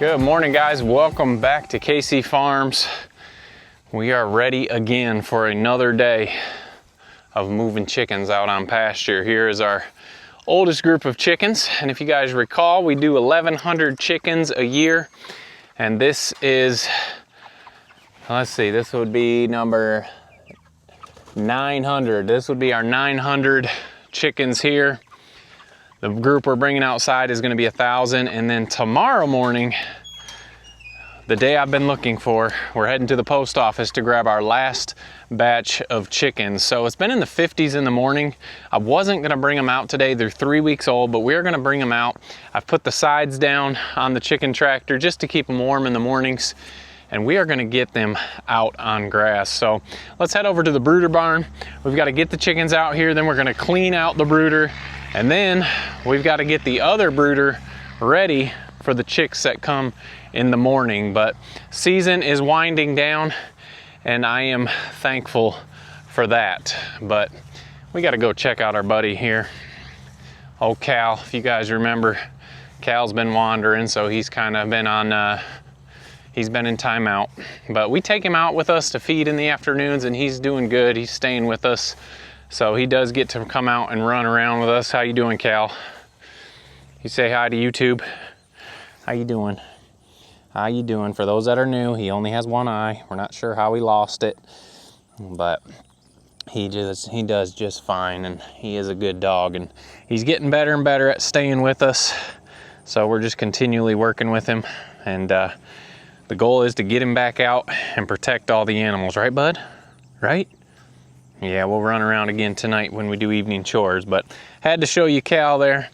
Good morning, guys. Welcome back to KC Farms. We are ready again for another day of moving chickens out on pasture. Here is our oldest group of chickens, and if you guys recall, we do 1,100 chickens a year, and this is, let's see, this would be number 900. This would be our 900 chickens here. The group we're bringing outside is going to be 1,000, and then tomorrow morning, the day I've been looking for, we're heading to the post office to grab our last batch of chickens. So it's been in the 50s in the morning. I wasn't going to bring them out today. They're 3 weeks old, but we're going to bring them out. I've put the sides down on the chicken tractor just to keep them warm in the mornings, and we are going to get them out on grass. So let's head over to the brooder barn. We've got to get the chickens out here, then we're going to clean out the brooder, and then we've got to get the other brooder ready for the chicks that come in the morning. But season is winding down, and I am thankful for that. But we got to go check out our buddy here. Oh, Cal, if you guys remember, Cal's been wandering, so he's kind of been on, he's been in timeout. But we take him out with us to feed in the afternoons, and he's doing good. He's staying with us, so he does get to come out and run around with us. How you doing, Cal? You say hi to YouTube. How you doing? How you doing? For those that are new, he only has one eye. We're not sure how he lost it, but he does just fine, and he is a good dog, and he's getting better and better at staying with us. So we're just continually working with him, and the goal is to get him back out and protect all the animals, right, bud? Right? Yeah, we'll run around again tonight when we do evening chores, but had to show you Cal there.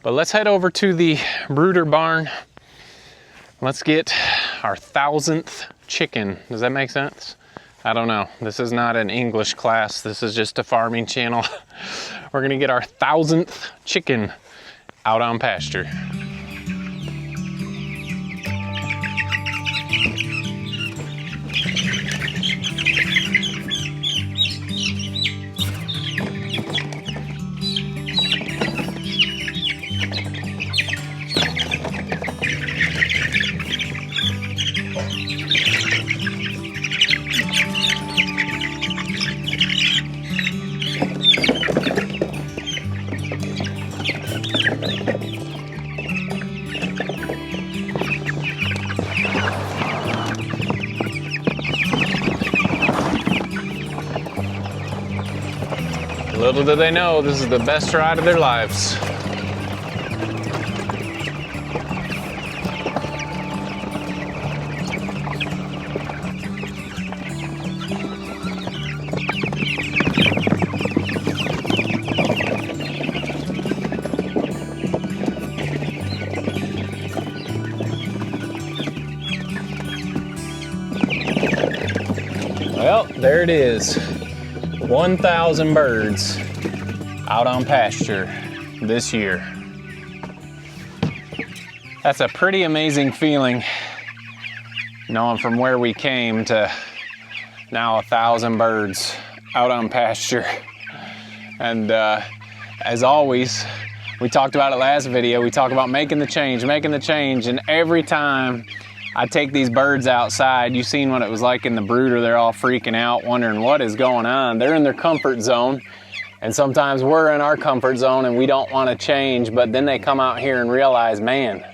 But let's head over to the brooder barn. Let's get our 1,000th chicken. Does that make sense? I don't know. This is not an English class. This is just a farming channel. We're gonna get our 1,000th chicken out on pasture. Little do they know, this is the best ride of their lives. Well, there it is. 1,000 birds out on pasture this year. That's a pretty amazing feeling, knowing from where we came to now 1,000 birds out on pasture. And as always, we talked about it last video, we talk about making the change, and every time I take these birds outside, you've seen what it was like in the brooder. They're all freaking out, wondering what is going on. They're in their comfort zone, and sometimes we're in our comfort zone and we don't want to change, but then they come out here and realize, man,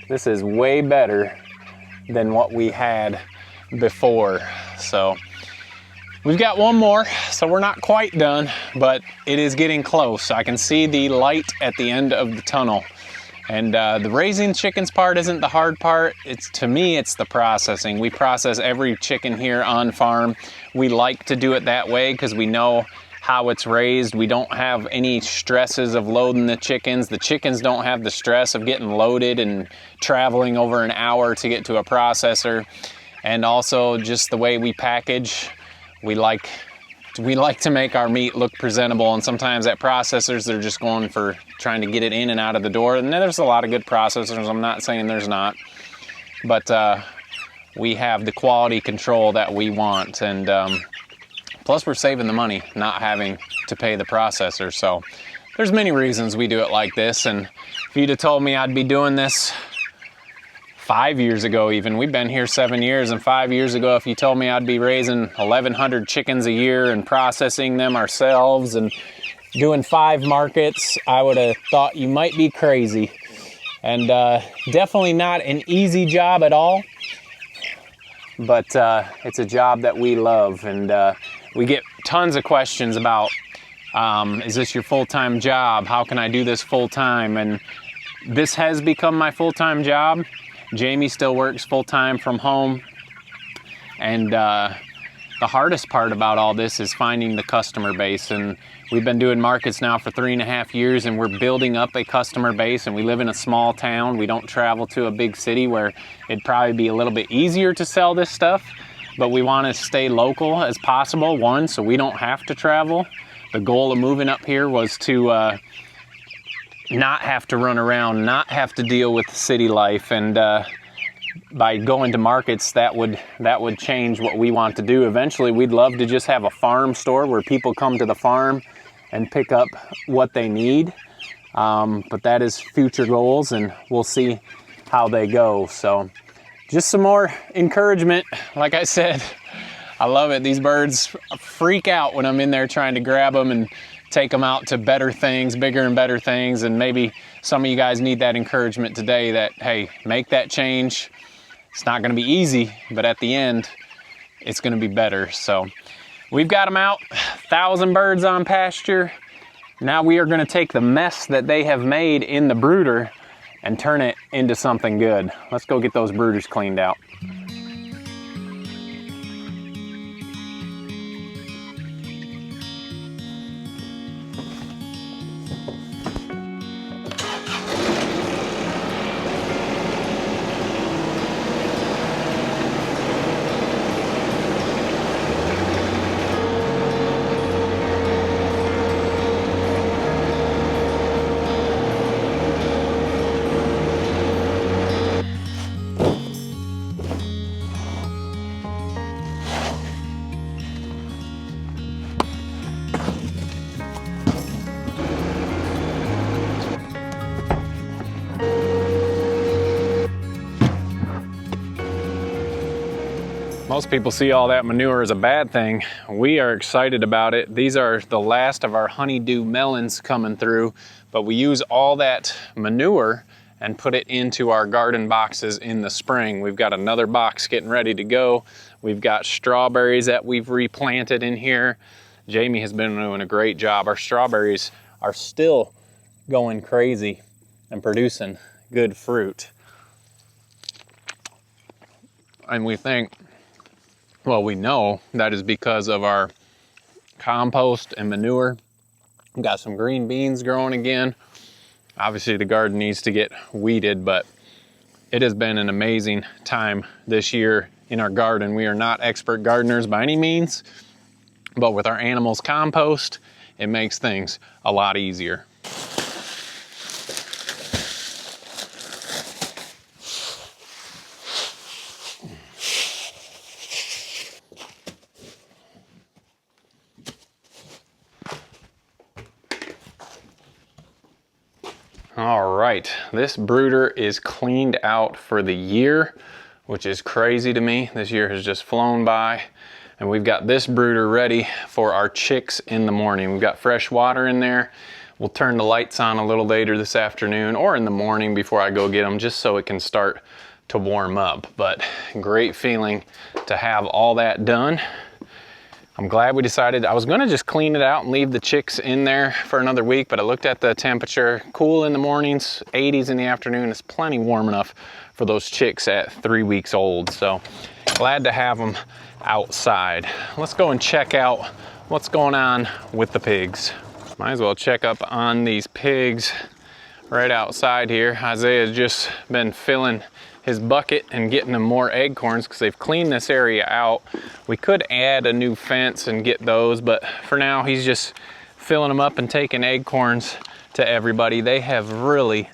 this is way better than what we had before. So we've got one more, so we're not quite done, but it is getting close. I can see the light at the end of the tunnel. And the raising chickens part isn't the hard part. To me, it's the processing. We process every chicken here on farm. We like to do it that way because we know how it's raised. We don't have any stresses of loading the chickens. The chickens don't have the stress of getting loaded and traveling over an hour to get to a processor. And also just the way we package, we like to make our meat look presentable, and sometimes at processors they're just going for trying to get it in and out of the door. And there's a lot of good processors, I'm not saying there's not, but we have the quality control that we want, and plus we're saving the money not having to pay the processor. So there's many reasons we do it like this, and if you'd have told me I'd be doing this 5 years ago even. We've been here 7 years, and 5 years ago, if you told me I'd be raising 1,100 chickens a year and processing them ourselves and doing 5 markets, I would have thought you might be crazy. And definitely not an easy job at all, but it's a job that we love. And we get tons of questions about, is this your full-time job? How can I do this full-time? And this has become my full-time job. Jamie still works full-time from home. And the hardest part about all this is finding the customer base. And we've been doing markets now for 3.5 years, and we're building up a customer base, and we live in a small town. We don't travel to a big city where it'd probably be a little bit easier to sell this stuff, but we want to stay local as possible, one, so we don't have to travel. The goal of moving up here was to not have to run around, not have to deal with city life, and by going to markets, that would change what we want to do. Eventually, we'd love to just have a farm store where people come to the farm and pick up what they need, but that is future goals, and we'll see how they go. So just some more encouragement. Like I said, I love it. These birds freak out when I'm in there trying to grab them and take them out to better things, bigger and better things. And maybe some of you guys need that encouragement today that, hey, make that change. It's not going to be easy, but at the end, it's going to be better. So we've got them out, 1,000 birds on pasture. Now we are going to take the mess that they have made in the brooder and turn it into something good. Let's go get those brooders cleaned out. Most people see all that manure as a bad thing. We are excited about it. These are the last of our honeydew melons coming through, but we use all that manure and put it into our garden boxes in the spring. We've got another box getting ready to go. We've got strawberries that we've replanted in here. Jamie has been doing a great job. Our strawberries are still going crazy and producing good fruit. And we think, well, we know that is because of our compost and manure. We've got some green beans growing again. Obviously the garden needs to get weeded, but it has been an amazing time this year in our garden. We are not expert gardeners by any means, but with our animals' compost, it makes things a lot easier. All right, this brooder is cleaned out for the year, which is crazy to me. This year has just flown by, and we've got this brooder ready for our chicks in the morning. We've got fresh water in there. We'll turn the lights on a little later this afternoon or in the morning before I go get them, just so it can start to warm up. But great feeling to have all that done. I'm glad we decided. I was gonna just clean it out and leave the chicks in there for another week, but I looked at the temperature, cool in the mornings, 80s in the afternoon. It's plenty warm enough for those chicks at 3 weeks old. So glad to have them outside. Let's go and check out what's going on with the pigs. Might as well check up on these pigs right outside here. Isaiah's just been filling his bucket and getting them more acorns because they've cleaned this area out. We could add a new fence and get those, but for now he's just filling them up and taking acorns to everybody. They have really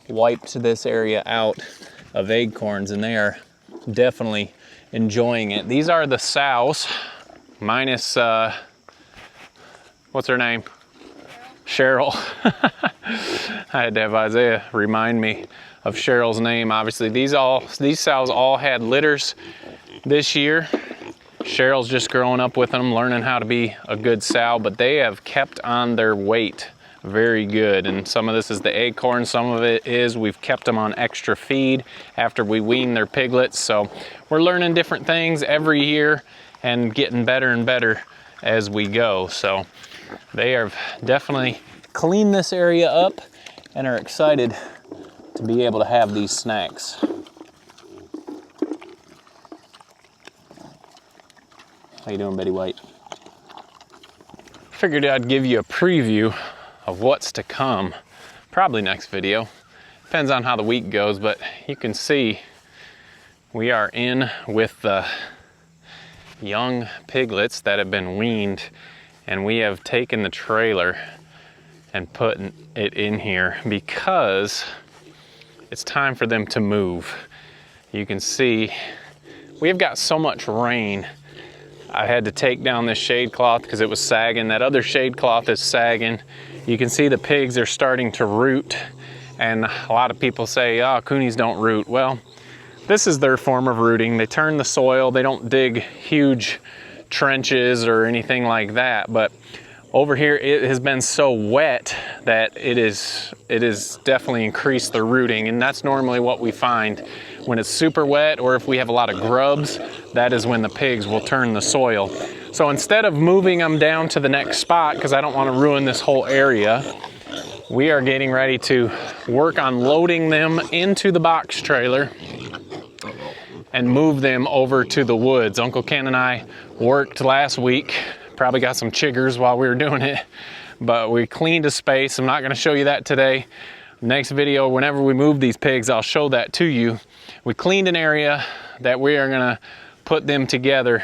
wiped this area out of acorns, and they are definitely enjoying it. These are the sows, minus, what's her name? Cheryl. I had to have Isaiah remind me of Cheryl's name. Obviously, these sows all had litters this year. Cheryl's just growing up with them, learning how to be a good sow, but they have kept on their weight very good. And some of this is the acorn, some of it is we've kept them on extra feed after we wean their piglets. So we're learning different things every year and getting better and better as we go. So they have definitely cleaned this area up and are excited to be able to have these snacks. How you doing, Betty White? Figured I'd give you a preview of what's to come. Probably next video. Depends on how the week goes, but you can see we are in with the young piglets that have been weaned, and we have taken the trailer and put it in here because it's time for them to move. You can see we've got so much rain. I had to take down this shade cloth because it was sagging. That other shade cloth is sagging. You can see the pigs are starting to root, and a lot of people say, oh, coonies don't root. Well, this is their form of rooting. They turn the soil. They don't dig huge trenches or anything like that, but over here it has been so wet that it is definitely increased the rooting, and that's normally what we find when it's super wet, or if we have a lot of grubs, that is when the pigs will turn the soil. So instead of moving them down to the next spot, because I don't want to ruin this whole area, we are getting ready to work on loading them into the box trailer and move them over to the woods. Uncle Ken and I worked last week, probably got some chiggers while we were doing it, but we cleaned a space. I'm not going to show you that today. Next video, whenever we move these pigs, I'll show that to you. We cleaned an area that we are going to put them together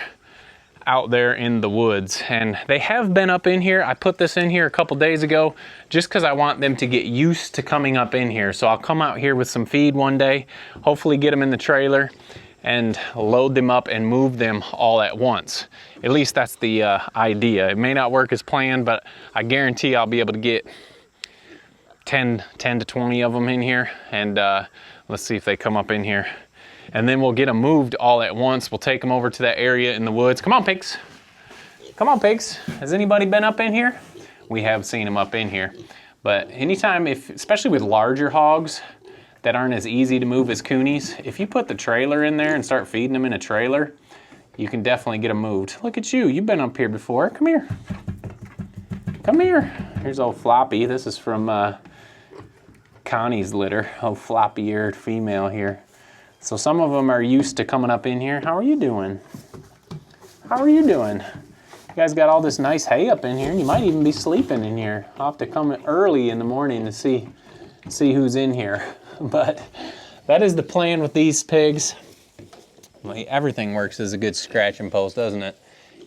out there in the woods, and they have been up in here. I put this in here a couple days ago just because I want them to get used to coming up in here. So I'll come out here with some feed one day, hopefully get them in the trailer and load them up and move them all at once. At least that's the idea. It may not work as planned, but I guarantee I'll be able to get 10 to 20 of them in here, and let's see if they come up in here. And then we'll get them moved all at once. We'll take them over to that area in the woods. Come on, pigs. Come on, pigs. Has anybody been up in here? We have seen them up in here. But anytime, especially with larger hogs that aren't as easy to move as coonies, if you put the trailer in there and start feeding them in a trailer, you can definitely get them moved. Look at you. You've been up here before. Come here. Come here. Here's old Floppy. This is from Connie's litter. Oh, floppy-eared female here. So some of them are used to coming up in here. How are you doing? How are you doing? You guys got all this nice hay up in here. You might even be sleeping in here. I'll have to come early in the morning to see who's in here. But that is the plan with these pigs. Everything works as a good scratching post, doesn't it?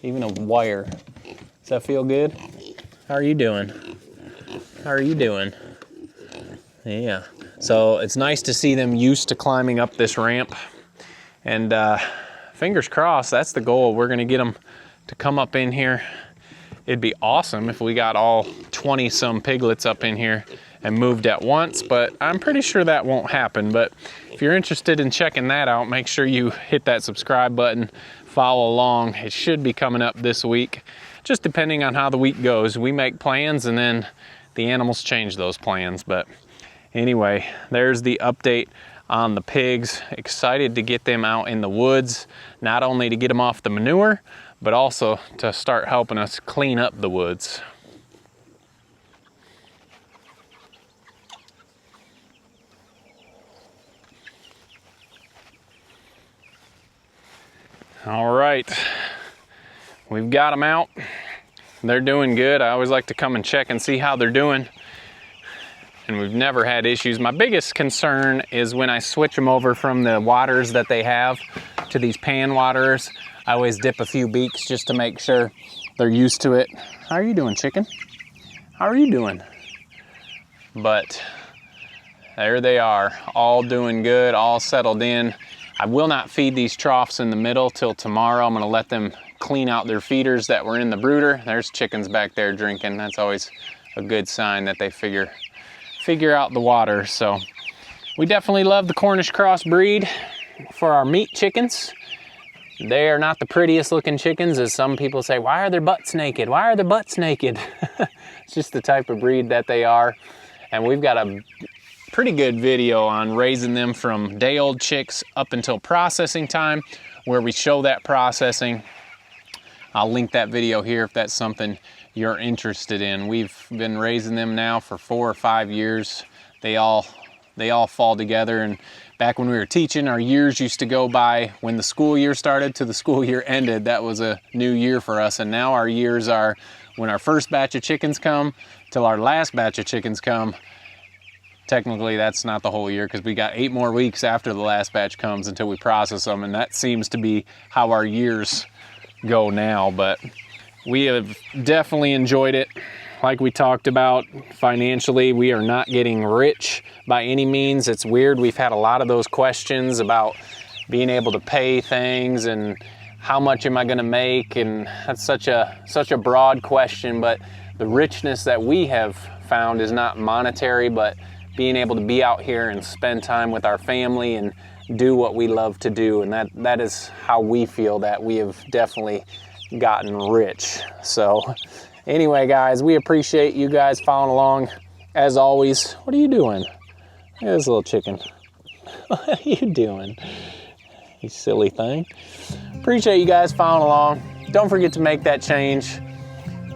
Even a wire. Does that feel good? How are you doing? How are you doing? Yeah. So it's nice to see them used to climbing up this ramp. And fingers crossed, that's the goal. We're gonna get them to come up in here. It'd be awesome if we got all 20 some piglets up in here and moved at once, but I'm pretty sure that won't happen. But if you're interested in checking that out, make sure you hit that subscribe button, follow along. It should be coming up this week, just depending on how the week goes. We make plans and then the animals change those plans. But anyway, there's the update on the pigs. Excited to get them out in the woods, not only to get them off the manure, but also to start helping us clean up the woods. All right, we've got them out. They're doing good. I always like to come and check and see how they're doing. And we've never had issues. My biggest concern is when I switch them over from the waters that they have to these pan waters. I always dip a few beaks just to make sure they're used to it. How are you doing, chicken? How are you doing? But there they are, all doing good, all settled in. I will not feed these troughs in the middle till tomorrow. I'm gonna let them clean out their feeders that were in the brooder. There's chickens back there drinking. That's always a good sign that they figure out the water. So We definitely love the Cornish cross breed for our meat chickens. They are not the prettiest looking chickens, as some people say, why are their butts naked? Why are their butts naked? It's just the type of breed that they are. And we've got a pretty good video on raising them from day old chicks up until processing time, where we show that processing. I'll link that video here if that's something you're interested in. We've been raising them now for 4 or 5 years. They all fall together, and back when we were teaching, our years used to go by when the school year started to the school year ended. That was a new year for us, and now our years are when our first batch of chickens come till our last batch of chickens come. Technically, that's not the whole year, because we got 8 more weeks after the last batch comes until we process them, and that seems to be how our years go now. But we have definitely enjoyed it. Like we talked about, financially, we are not getting rich by any means. It's weird. We've had a lot of those questions about being able to pay things and how much am I going to make, and that's such a broad question. But the richness that we have found is not monetary, but being able to be out here and spend time with our family and do what we love to do. And that is how we feel that we have definitely gotten rich. So anyway, guys, we appreciate you guys following along. As always, what are you doing? Look at this little chicken. What are you doing? You silly thing. Appreciate you guys following along. Don't forget to make that change.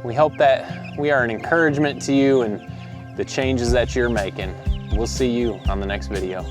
We hope that we are an encouragement to you and the changes that you're making. We'll see you on the next video.